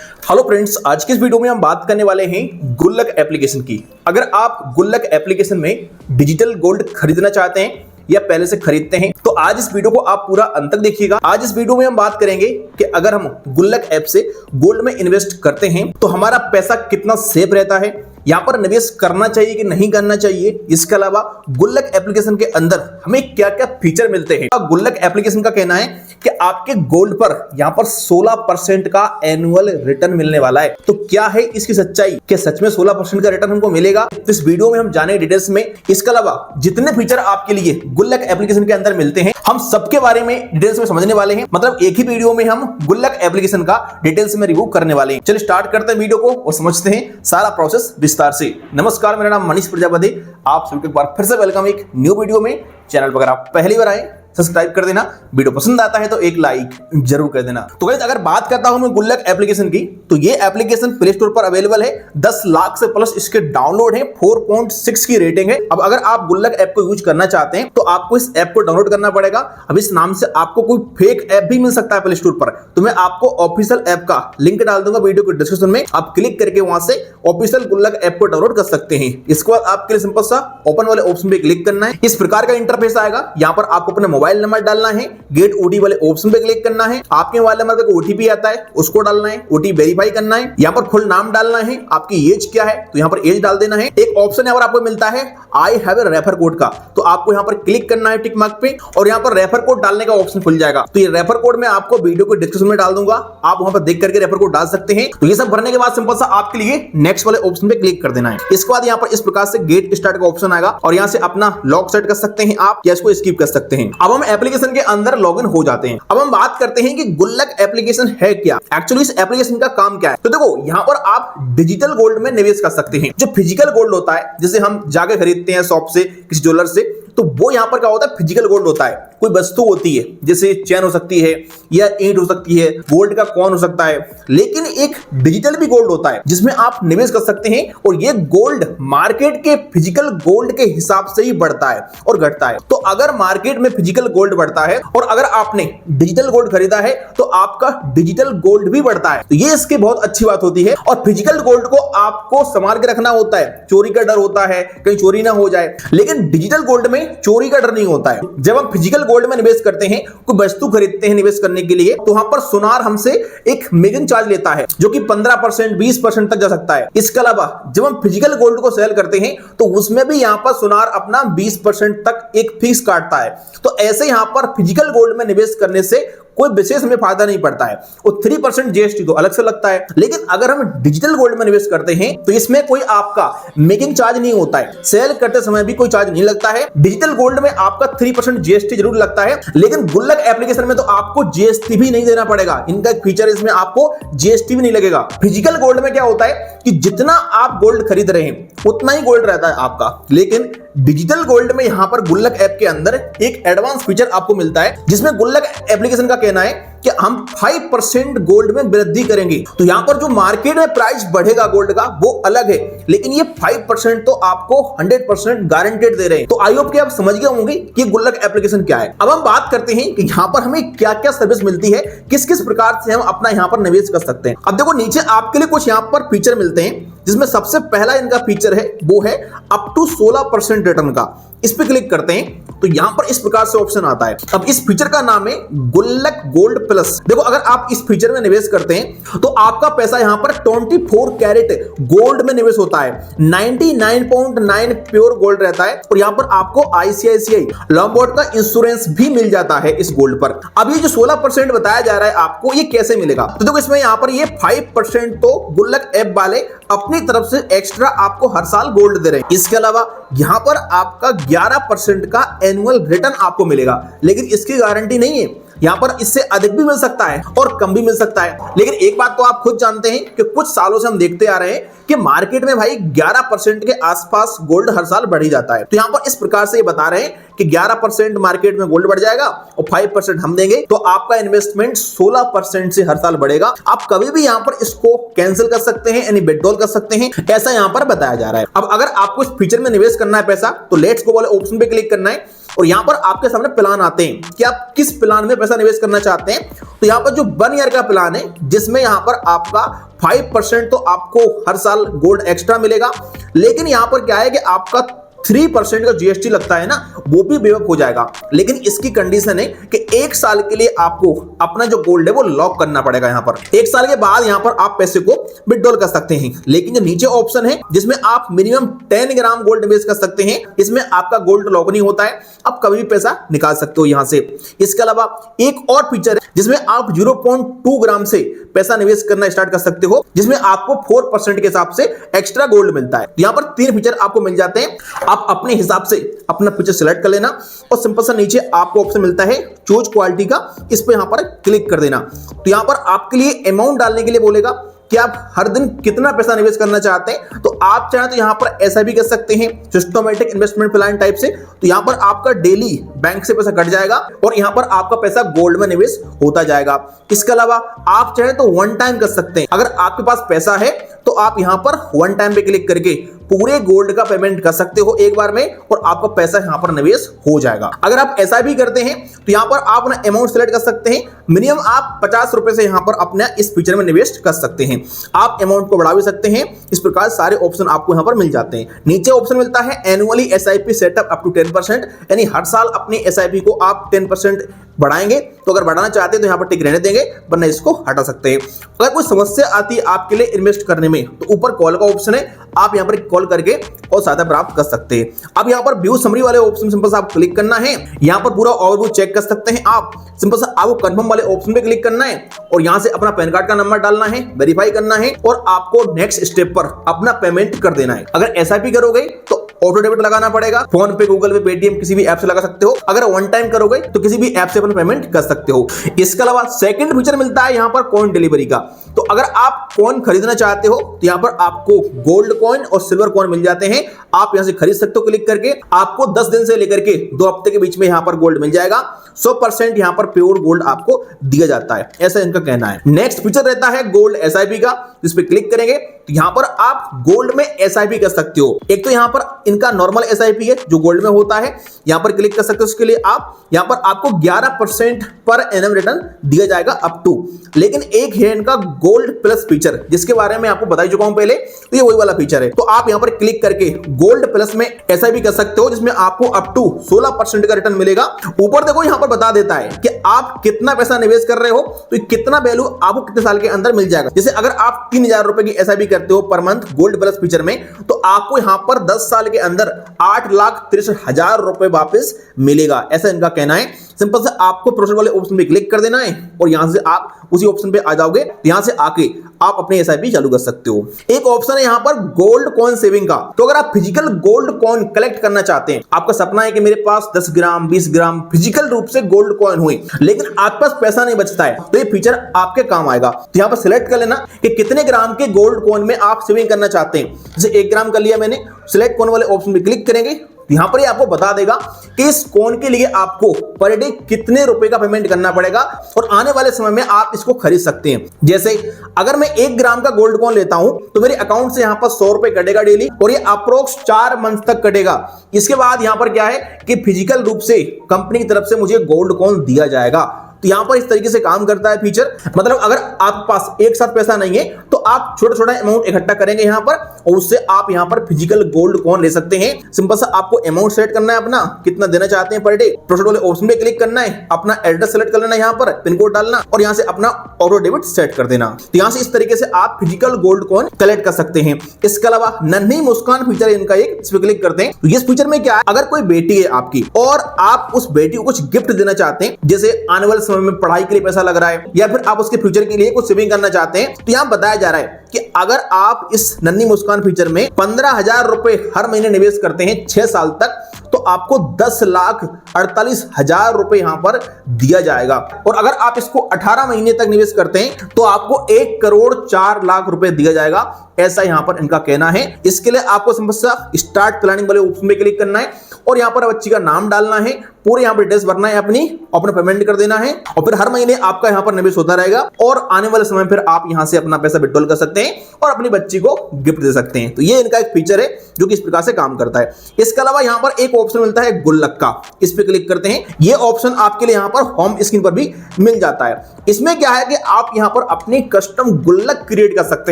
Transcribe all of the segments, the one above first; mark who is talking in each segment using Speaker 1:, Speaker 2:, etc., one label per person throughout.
Speaker 1: Hello friends, आज की इस वीडियो में हम बात करने वाले हैं गुल्लक एप्लीकेशन की। अगर आप गुल्लक एप्लीकेशन में डिजिटल गोल्ड खरीदना चाहते हैं या पहले से खरीदते हैं तो आज इस वीडियो को आप पूरा अंत तक देखिएगा। आज इस वीडियो में हम बात करेंगे कि अगर हम गुल्लक ऐप से गोल्ड में इन्वेस्ट करते हैं तो हमारा पैसा कितना सेफ रहता है, यहाँ पर निवेश करना चाहिए कि नहीं करना चाहिए, इसके अलावा गुल्लक एप्लीकेशन के अंदर हमें क्या क्या फीचर मिलते हैं। गुल्लक एप्लीकेशन का कहना है कि आपके गोल्ड पर यहाँ पर 16% का एनुअल रिटर्न मिलने वाला है। तो क्या है इसकी सच्चाई, कि सच में 16% का रिटर्न हमको मिलेगा? तो इस वीडियो में हम जाने डिटेल्स में। इसके अलावा जितने फीचर आपके लिए गुल्लक एप्लीकेशन के अंदर मिलते हैं हम सबके बारे में डिटेल्स में समझने वाले हैं। मतलब एक ही वीडियो में हम गुल्लक एप्लीकेशन का डिटेल्स में रिव्यू करने वाले हैं। चलिए स्टार्ट करते हैं वीडियो को और समझते हैं सारा प्रोसेस विस्तार से। नमस्कार, मेरा नाम मनीष प्रजापति, आप सभी को एक बार फिर से वेलकम एक न्यू वीडियो में। चैनल पर अगर आप पहली बार आए सब्सक्राइब कर देना, वीडियो पसंद आता है तो एक लाइक जरूर कर देना। तो गाइस, अगर बात करता हूं मैं गुल्लक एप्लीकेशन की तो ये एप्लीकेशन प्ले स्टोर पर अवेलेबल है। 10 लाख से प्लस इसके डाउनलोड है, 4.6 की रेटिंग है। अब अगर आप गुल्लक ऐप को यूज करना चाहते हैं तो आपको इस ऐप को डाउनलोड करना पड़ेगा। अब इस नाम से आपको कोई फेक ऐप भी मिल सकता है प्ले स्टोर पर, तो मैं आपको ऑफिशियल ऐप का लिंक डाल दूंगा वीडियो के डिस्क्रिप्शन में। आप क्लिक करके वहां से ऑफिशियल गुल्लक ऐप को डाउनलोड कर सकते हैं। इसके बाद आपके लिए सिंपल सा ओपन वाले ऑप्शन पे क्लिक करना है। इस प्रकार का इंटरफेस आएगा। यहाँ पर आपको अपना मोबाइल नंबर डालना है, गेट ओटीपी वाले ऑप्शन पे क्लिक करना है। आपके मोबाइल नंबर पे ओटीपी आता है उसको डालना है, ओटीपी वेरीफाई करना है। यहाँ पर फुल नाम डालना है, आपकी एज क्या है तो यहाँ पर एज डाल देना है। एक ऑप्शन यहाँ पर आपको मिलता है I have a refer code का, तो आपको यहाँ पर क्लिक करना है टिक मार्क पे और यहाँ पर रेफर कोड डालने का ऑप्शन खुल जाएगा। तो ये रेफर कोड मैं आपको वीडियो के डिस्क्रिप्शन में डाल दूंगा, आप वहां पर देख करके रेफर कोड डाल सकते हैं। तो ये सब भरने के बाद सिंपल सा आपके लिए नेक्स्ट वाले ऑप्शन पे क्लिक कर देना है। इसके बाद यहाँ पर इस प्रकार से गेट स्टार्ट का ऑप्शन आएगा और यहाँ से अपना लॉक सेट कर सकते हैं आप या इसको स्किप कर सकते हैं। अब हम एप्लीकेशन के अंदर लॉगिन हो जाते हैं। अब हम बात करते हैं कि गुल्लक एप्लीकेशन है क्या, एक्चुअली इस एप्लीकेशन का काम क्या है। तो देखो, यहाँ पर आप डिजिटल गोल्ड में निवेश कर सकते हैं। जो फिजिकल गोल्ड होता है जिसे हम जाके खरीदते हैं शॉप से, किसी ज्वेलर से, तो वो यहाँ पर क्या होता है, फिजिकल गोल्ड होता है। कोई वस्तु होती है जैसे चैन हो सकती है या ईंट हो सकती है, गोल्ड का कॉइन हो सकता है। लेकिन एक डिजिटल भी गोल्ड होता है जिसमें आप निवेश कर सकते हैं और ये गोल्ड मार्केट के फिजिकल गोल्ड के हिसाब से ही बढ़ता है और घटता है। तो अगर मार्केट में फिजिकल गोल्ड बढ़ता है और अगर आपने डिजिटल गोल्ड खरीदा है तो आपका डिजिटल गोल्ड भी बढ़ता है। तो ये इसकी बहुत अच्छी बात होती है। और फिजिकल गोल्ड को आपको संभाल के रखना होता है, चोरी का डर होता है कहीं चोरी ना हो जाए। लेकिन डिजिटल गोल्ड में चोरी का डर नहीं होता है। जब हम फिजिकल गोल्ड में निवेश करते हैं, कोई वस्तु खरीदते हैं निवेश करने के लिए, तो वहां पर सुनार हमसे एक मेकिंग चार्ज लेता है जो कि 15% 20% तक जा सकता है। इसके अलावा जब हम फिजिकल गोल्ड को सेल करते हैं तो उसमें भी यहां पर सुनार अपना 20% तक एक फीस काटता है। तो ऐसे यहां पर फिजिकल गोल्ड में निवेश करने से कोई विशेष हमें फायदा नहीं पड़ता है। और 3% जीएसटी तो अलग से लगता है। लेकिन अगर हम डिजिटल गोल्ड में निवेश करते हैं तो इसमें कोई आपका मेकिंग चार्ज नहीं होता है, सेल करते समय भी कोई चार्ज नहीं लगता है। डिजिटल गोल्ड में आपका 3% जीएसटी जरूर लगता है, लेकिन गुल्लक एप्लीकेशन में तो आपको जीएसटी भी नहीं देना पड़ेगा। इनका एक फीचर इसमें आपको जीएसटी भी नहीं लगेगा। फिजिकल गोल्ड में क्या होता है कि जितना आप गोल्ड खरीद रहे हैं उतना ही गोल्ड रहता है आपका। लेकिन डिजिटल गोल्ड में यहां पर गुल्लक ऐप के अंदर एक एडवांस फीचर आपको मिलता है जिसमें गुल्लक एप्लीकेशन का कहना है कि हम 5% गोल्ड में वृद्धि करेंगे। तो यहां पर जो मार्केट में प्राइस बढ़ेगा गोल्ड का वो अलग है, लेकिन ये 5% तो आपको 100% गारंटेड दे रहे हैं। तो आई होप कि आप समझ गए होंगे कि गुल्लक एप्लीकेशन क्या है। अब हम बात करते हैं कि यहां पर हमें क्या क्या सर्विस मिलती है, किस किस प्रकार से हम अपना यहां पर निवेश कर सकते हैं। अब देखो, नीचे आपके लिए कुछ यहां पर फीचर मिलते हैं जिसमें सबसे पहला इनका फीचर है वो है अप टू 16% रिटर्न का। इस पे क्लिक करते हैं तो यहां पर इस प्रकार से ऑप्शन आता है। अब इस फीचर का नाम है गुल्लक गोल्ड प्लस। देखो, अगर आप इस फीचर में निवेश करते हैं तो आपका पैसा यहां पर 24 कैरेट गोल्ड में निवेश होता है। 99.9 प्योर गोल्ड रहता है और यहां पर आपको आईसीआईसीआई लॉम्बार्ड का इंश्योरेंस भी मिल जाता है इस गोल्ड पर। अब ये जो 16% बताया जा रहा है आपको, ये कैसे मिलेगा? तो देखो, इसमें यहां पर ये 5% तो गुल्लक ऐप वाले अपनी तरफ से एक्स्ट्रा आपको हर साल गोल्ड दे रहे हैं। इसके अलावा यहां पर आपका 11% का एनुअल रिटर्न आपको मिलेगा, लेकिन इसकी गारंटी नहीं है। यहाँ पर इससे अधिक भी मिल सकता है और कम भी मिल सकता है। लेकिन एक बात तो आप खुद जानते हैं कि कुछ सालों से हम देखते आ रहे हैं कि मार्केट में भाई 11% के आसपास गोल्ड हर साल बढ़ ही जाता है। तो यहाँ पर इस प्रकार से ये बता रहे हैं कि 11% मार्केट में गोल्ड बढ़ जाएगा और 5% हम देंगे, तो आपका इन्वेस्टमेंट 16% से हर साल बढ़ेगा। आप कभी भी यहाँ पर इसको कैंसिल कर सकते हैं, यानी विथड्रॉल कर सकते हैं, ऐसा यहाँ पर बताया जा रहा है। अब अगर आपको इस फीचर में निवेश करना है पैसा, तो लेट्स गो वाले ऑप्शन पे क्लिक करना है। और यहाँ पर आपके सामने प्लान आते हैं कि आप किस प्लान में पैसा निवेश करना चाहते हैं। तो यहाँ पर जो 1 ईयर का प्लान है, जिसमें यहाँ पर आपका 5% तो आपको हर साल गोल्ड एक्स्ट्रा मिलेगा, लेकिन यहाँ पर क्या है कि आपका 3% का जीएसटी लगता है ना, वो भी बेवक हो जाएगा। लेकिन इसकी कंडीशन है कि 1 साल के लिए आपको अपना जो गोल्ड है वो लॉक करना पड़ेगा। यहाँ पर 1 साल के बाद यहाँ पर आप पैसे को विड्रॉल कर सकते हैं। लेकिन जो नीचे ऑप्शन है जिसमें आप मिनिमम 10 ग्राम गोल्ड निवेश कर सकते हैं, इसमें आपका गोल्ड लॉक नहीं होता है, आप कभी भी पैसा निकाल सकते हो यहाँ से। इसके अलावा एक और फीचर है जिसमें आप 0.2 ग्राम से पैसा निवेश करना स्टार्ट कर सकते हो, जिसमें आपको 4% के हिसाब से एक्स्ट्रा गोल्ड मिलता है। यहाँ पर 3 फीचर आपको मिल जाते हैं। आप अपने हिसाब से अपना फीचर सिलेक्ट कर लेना और सिंपल सा नीचे आपको ऑप्शन मिलता है चूज क्वालिटी का, इस पे यहाँ पर क्लिक कर देना। तो यहाँ पर आपके लिए अमाउंट डालने के लिए बोलेगा कि आप हर दिन कितना पैसा निवेश करना चाहते हैं। तो आप चाहें तो यहाँ पर ऐसा भी कर सकते हैं सिस्टमैटिक इन्वेस्टमेंट प्लान टाइप से। तो यहाँ पर आपका डेली बैंक से पैसा कट जाएगा और यहाँ पर आपका पैसा गोल्ड में निवेश होता जाएगा। इसके अलावा आप चाहें तो 1 टाइम कर सकते हैं। अगर आपके पास पैसा है तो आप यहाँ पर 1 टाइम पे क्लिक करके पूरे गोल्ड का पेमेंट कर सकते हो एक बार में और आपका पैसा यहाँ पर निवेश हो जाएगा। अगर आप ऐसा भी करते हैं तो यहाँ पर आप अपना अमाउंट सेलेक्ट कर सकते हैं। मिनिमम आप 50 रुपए से यहाँ पर अपना इस फीचर में निवेश कर सकते हैं। आप अमाउंट को बढ़ा भी सकते हैं। इस प्रकार सारे ऑप्शन आपको यहाँ पर मिल जाते हैं। नीचे ऑप्शन मिलता है annually SIP setup up to 10%, यानी हर साल अपनी एसआईपी को आप 10% बढ़ाएंगे। तो अगर बढ़ाना चाहते हैं तो यहाँ पर टिक रहने देंगे, वरना इसको हटा सकते हैं। अगर कोई समस्या आती है आपके लिए इन्वेस्ट करने में तो ऊपर कॉल का ऑप्शन है, आप यहाँ पर कॉल करके और सहायता प्राप्त कर सकते हैं। अब यहाँ पर व्यू समरी वाले ऑप्शन सिंपल सा आप क्लिक करना है। यहाँ पर पूरा ओवरव्यू चेक कर सकते हैं आप। सिंपल सा आपको कंफर्म वाले ऑप्शन पे क्लिक करना है और यहाँ से अपना पैन कार्ड का नंबर डालना है, वेरीफाई करना है और आपको नेक्स्ट स्टेप पर अपना पेमेंट कर देना है। अगर एसआईपी करोगे तो ऑटो डेबिट लगाना पड़ेगा। फोन पे, गूगल पे, पेटीएम किसी भी ऐप से लगा सकते हो। अगर 1 टाइम करोगे तो किसी भी ऐप से अपना पेमेंट कर सकते हो। इसके अलावा सेकंड फीचर मिलता है यहाँ पर कॉइन डिलीवरी का। तो अगर आप कॉइन खरीदना चाहते हो तो यहाँ पर आपको गोल्ड कॉइन और सिल्वर कॉइन मिल जाते हैं। आप यहाँ से खरीद सकते हो क्लिक करके। आपको 10 दिन से लेकर के 2 हफ्ते के बीच में यहाँ पर गोल्ड मिल जाएगा। 100% यहाँ पर प्योर गोल्ड आपको दिया जाता है, ऐसा इनका कहना है। नेक्स्ट फीचर रहता है गोल्ड एसआईपी का, जिस पे क्लिक करेंगे तो यहाँ पर आप गोल्ड में एसआईपी कर सकते हो। एक तो यहाँ पर इनका नॉर्मल एसआईपी है जो गोल्ड में होता है, यहाँ पर क्लिक कर सकते हो। उसके लिए आप यहाँ पर आपको 11% पर एनम रिटर्न दिया जाएगा अप टू। लेकिन एक है इनका गोल्ड प्लस फीचर, जिसके बारे में आपको बता चुका हूं पहले। तो ये वही वाला फीचर है। तो आप यहाँ पर क्लिक करके गोल्ड प्लस में एसआईपी कर सकते हो, जिसमें आपको अप टू 16% का रिटर्न मिलेगा। ऊपर देखो यहाँ पर बता देता है कि आप कितना पैसा निवेश कर रहे हो, तो कितना वैल्यू आपको कितने साल के अंदर मिल जाएगा। जैसे अगर आप 3000 रुपए की एसआईपी करते हो per month gold plus feature में, तो आपको यहाँ पर 10 साल के अंदर 8,63,000 रुपए वापस मिलेगा, ऐसा इनका कहना है। सिंपल से आपको प्रोसेस वाले ऑप्शन पे क्लिक कर देना है और यहां से आप उसी ऑप्शन पे आ जाओगे। यहां से आके आप अपने एसआईपी चालू कर सकते हो। एक ऑप्शन है यहां पर गोल्ड कॉइन सेविंग का। तो अगर आप फिजिकल गोल्ड कॉइन कलेक्ट करना चाहते हैं, आपका सपना है कि मेरे पास 10 ग्राम 20 ग्राम फिजिकल रूप से गोल्ड कॉइन हुए, लेकिन आपके पास पैसा नहीं बचता है, तो ये फीचर आपके काम आएगा। तो यहां पर सिलेक्ट कर लेना कि कितने ग्राम के गोल्ड कॉइन में आप सेविंग करना चाहते हैं। जैसे 1 ग्राम कर लिया मैंने, सिलेक्ट कॉइन वाले ऑप्शन पे क्लिक करेंगे। यहां पर ये आपको बता देगा कि इस कॉइन के लिए आपको पर डे कितने रुपए का पेमेंट करना पड़ेगा और आने वाले समय में आप इसको खरीद सकते हैं। जैसे अगर मैं 1 ग्राम का गोल्ड कॉइन लेता हूं तो मेरे अकाउंट से यहां पर 100 रुपए कटेगा डेली और ये अप्रोक्स 4 मंथ तक कटेगा। इसके बाद यहां पर क्या है कि फिजिकल रूप से कंपनी की तरफ से मुझे गोल्ड कॉइन दिया जाएगा। तो यहां पर इस तरीके से काम करता है फीचर। मतलब अगर आपके पास एक साथ पैसा नहीं है तो आप छोटा छोटा अमाउंट इकट्ठा करेंगे यहां पर और उससे आप यहां पर फिजिकल गोल्ड कॉइन ले सकते हैं। सिंपल सा आपको अमाउंट सेट करना है अपना, कितना देना चाहते हैं पर डे। प्रोसेस वाले ऑप्शन पे क्लिक करना है, अपना एड्रेस सेलेक्ट कर लेना, यहां पर पिन कोड डालना और यहां से अपना ऑटो डेबिट सेट कर देना। तो यहां से इस तरीके से आप फिजिकल गोल्ड कॉइन कलेक्ट कर सकते हैं। इसके अलावा नन्ही मुस्कान फीचर इनका एक, इस पे क्लिक करते हैं। तो इस फीचर में क्या है, अगर कोई बेटी है आपकी और आप उस बेटी को कुछ गिफ्ट देना चाहते हैं, जैसे आने वाले समय में पढ़ाई के लिए पैसा लग रहा है या फिर आप उसके फ्यूचर के लिए कुछ सेविंग करना चाहते हैं, तो यहां बताया जा रहा है कि अगर आप इस नन्ही मुस्कान फीचर में 15,000 रुपए हर महीने निवेश करते हैं 6 साल तक, तो आपको 10,48,000 रुपए यहां पर दिया जाएगा। और अगर आप इसको 18 महीने तक निवेश करते हैं तो आपको 1,04,00,000 रुपए दिया जाएगा, ऐसा यहां पर इनका कहना है। इसके लिए आपको समस्या स्टार्ट प्लानिंग वाले ऑप्शन पे क्लिक करना है और यहां पर बच्ची का नाम डालना है, पूरे यहां पर एड्रेस भरना है, अपना पेमेंट कर देना है और फिर हर महीने आपका यहां पर निवेश होता रहेगा और आने वाले समय फिर आप यहां से अपना पैसा विड्रॉल कर सकते हैं और अपनी बच्ची को गिफ्ट दे सकते हैं। तो ये इनका एक फीचर है जो कि इस प्रकार से काम करता है। इसके अलावा यहां पर एक ऑप्शन मिलता है गुल्लक का, इस पे क्लिक करते हैं। ये ऑप्शन आपके लिए यहां पर होम स्क्रीन पर भी मिल जाता है। इसमें क्या है कि आप यहां पर अपनी कस्टम गुल्लक क्रिएट कर सकते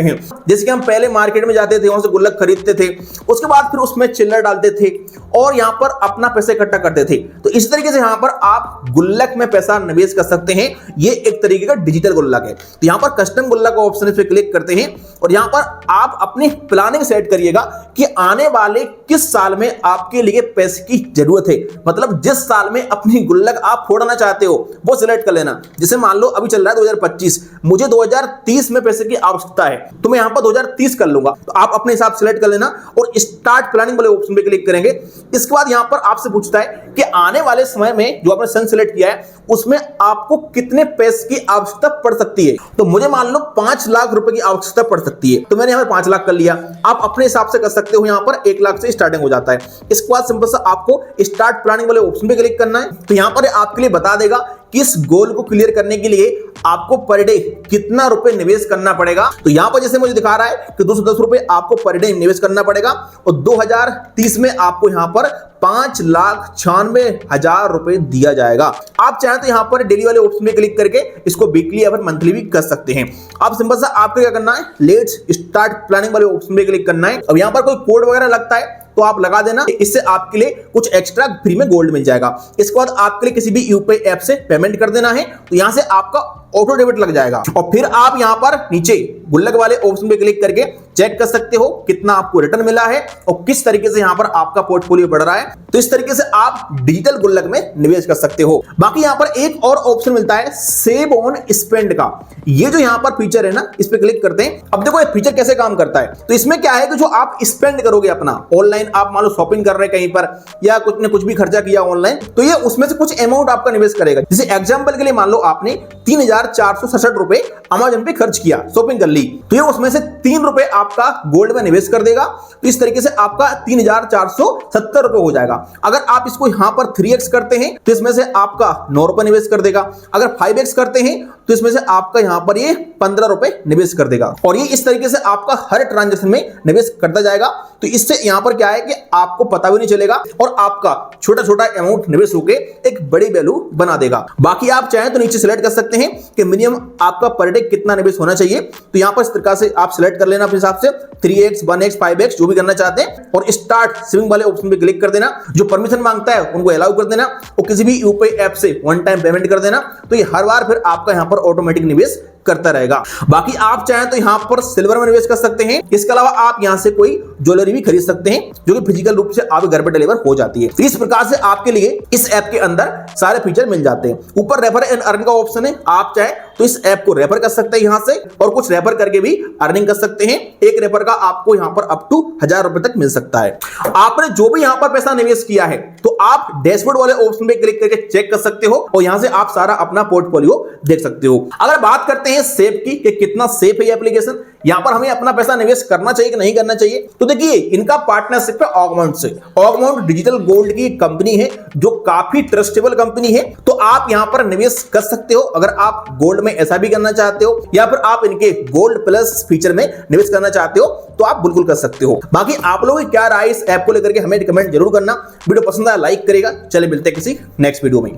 Speaker 1: हैं। जैसे कि हम पहले मार्केट में जाते थे, वहां से गुल्लक खरीदते थे, उसके बाद फिर उसमें चिल्लर डालते थे और यहां पर अपना पैसे इकट्ठा करते थे। तो इस तरीके से यहां पर आप गुल्लक में पैसा निवेश कर सकते हैं। ये एक तरीके का डिजिटल गुल्लक है। तो यहां पर कस्टम गुल्लक ऑप्शन पे क्लिक करते हैं और यहां पर आप अपनी प्लानिंग सेट करिएगा कि आने वाले किस साल में आपके लिए पैसे की जरूरत है। मतलब जिस साल में अपनी गुल्लक आप फोड़ना चाहते हो वो सिलेक्ट कर लेना। जैसे मान लो अभी चल रहा है 2025, मुझे 2030 में पैसे की आवश्यकता है, तो मैं यहां पर 2030 कर लूंगा। तो आप अपने हिसाब सेलेक्ट कर लेना और स्टार्ट प्लानिंग वाले ऑप्शन पे क्लिक करेंगे। इसके बाद यहां पर आपसे पूछता है कि आने वाले समय में जो आपने सन सेलेक्ट किया है उसमें आपको कितने पैसे की आवश्यकता पड़ सकती है। तो मुझे मान लो 5 लाख रुपए की आवश्यकता पड़ सकती है, तो मैंने यहां पर 5 लाख कर लिया। आप अपने हिसाब से कर सकते हो, यहां पर 1 लाख से स्टार्टिंग हो जाता है। इसके बाद सिंपल सा आपको स्टार्ट प्लानिंग वाले ऑप्शन पे क्लिक करना है। तो यहां पर आपके लिए बता देगा कि इस गोल को क्लियर करने के लिए आपको पर डे कितना रुपए निवेश करना पड़ेगा। तो यहां पर जैसे मुझे दिखा रहा है कि 210 रुपए आपको पर डे निवेश करना पड़ेगा और 2030 में आपको यहां पर 5,96,000 रुपए दिया जाएगा। आप चाहें तो यहां पर डेली वाले ऑप्शन में क्लिक करके इसको वीकली या फिर मंथली भी कर सकते हैं। आप सिंपल सा आपको क्या करना है, लेट्स स्टार्ट प्लानिंग वाले ऑप्शन में क्लिक करना है। अब यहां पर कोई कोड वगैरह लगता है तो आप लगा देना, इससे आपके लिए कुछ एक्स्ट्रा फ्री में गोल्ड मिल जाएगा। इसके बाद आपके लिए किसी भी यूपीआई ऐप से पेमेंट कर देना है, तो यहां से आपका ऑटो डेबिट लग जाएगा और फिर आप यहां पर नीचे गुल्लक वाले ऑप्शन पे क्लिक करके चेक कर सकते हो कितना आपको रिटर्न मिला है और किस तरीके से यहां पर आपका पोर्टफोलियो बढ़ रहा है। तो इस तरीके से आप डिजिटल गुल्लक में निवेश कर सकते हो। बाकी यहां पर एक और ऑप्शन मिलता है सेव ऑन स्पेंड का। ये जो यहां पर फीचर है ना, इस पे क्लिक करते हैं। अब देखो ये फीचर कैसे काम करता है। तो इसमें क्या है कि जो आप स्पेंड करोगे अपना ऑनलाइन, आप मान लो शॉपिंग कर रहे हैं कहीं पर या कुछ ने कुछ भी खर्चा किया ऑनलाइन, तो ये उसमें से कुछ अमाउंट आपका निवेश करेगा। जैसे एग्जांपल के लिए मान लो आपने 3,467 रुपए अमेज़न पे खर्च किया, शॉपिंग कर ली, तो ये उसमें से 3 रुपए आपका गोल्ड में निवेश कर देगा। तो इस तरीके से आपका 3,470 रुपए हो जाएगा। अगर आप इसको यहां पर 3x करते हैं तो इसमें से आपका 9 रुपए निवेश कर देगा। अगर 5x करते हैं तो इसमें से आपका यहां पर ये 15 रुपए निवेश कर देगा और ये इस तरीके से आपका हर ट्रांजैक्शन में निवेश करता जाएगा। तो इससे यहां पर क्या है कि आपको पता भी नहीं चलेगा और आपका छोटा छोटा अमाउंट निवेश होकर एक बड़ी वैल्यू बना देगा। बाकी आप चाहें तो नीचे सिलेक्ट कर सकते हैं कि मिनिमम आपका पर डे कितना निवेश होना चाहिए। तो यहां पर इस तरीके से आप सिलेक्ट कर लेना अपने हिसाब से, 3x 1x 5x जो भी करना चाहते हैं और स्टार्ट सेविंग वाले ऑप्शन पे क्लिक कर देना। जो परमिशन मांगता है उनको अलाउ कर देना और किसी भी यूपीआई ऐप से वन टाइम पेमेंट कर देना। तो ये हर बार फिर आपका यहां पर ऑटोमेटिक निवेश करता रहेगा। बाकी आप चाहें तो यहां पर सिल्वर में निवेश कर सकते हैं। इसके अलावा आप यहां से कोई ज्वेलरी भी खरीद सकते हैं जो कि फिजिकल रूप से आपके घर पर डिलीवर हो जाती है। तो इस प्रकार से आपके लिए इस ऐप के अंदर सारे फीचर मिल जाते हैं। ऊपर रेफर एंड अर्न का ऑप्शन है, आप चाहें तो इस ऐप को रेफर कर सकते हैं यहां से और कुछ रेफर करके भी अर्निंग कर सकते हैं। एक रेफर का आपको यहां पर अप टू 1,000 रुपए तक मिल सकता है। आपने जो भी यहां पर पैसा निवेश किया है तो आप डैशबोर्ड वाले ऑप्शन पे क्लिक करके चेक कर सकते हो और यहां से आप सारा अपना पोर्टफोलियो देख सकते हो। अगर बात करते हैं सेफ की कि कितना सेफ है ये एप्लीकेशन, यहां पर हमें अपना पैसा निवेश करना चाहिए कि नहीं करना चाहिए, तो देखिए इनका पार्टनरशिप है ऑगमाउंट से। ऑगमाउंट डिजिटल गोल्ड की कंपनी है जो काफी ट्रस्टेबल कंपनी है। तो आप यहां पर निवेश कर सकते हो अगर आप गोल्ड में ऐसा भी करना चाहते हो या फिर आप इनके गोल्ड प्लस फीचर में निवेश करना चाहते हो तो आप बिल्कुल कर सकते हो। बाकी आप लोगों की क्या राय इस ऐप को लेकर के हमें कमेंट जरूर करना। वीडियो पसंद आया लाइक करेगा। चलिए मिलते हैं किसी नेक्स्ट वीडियो में।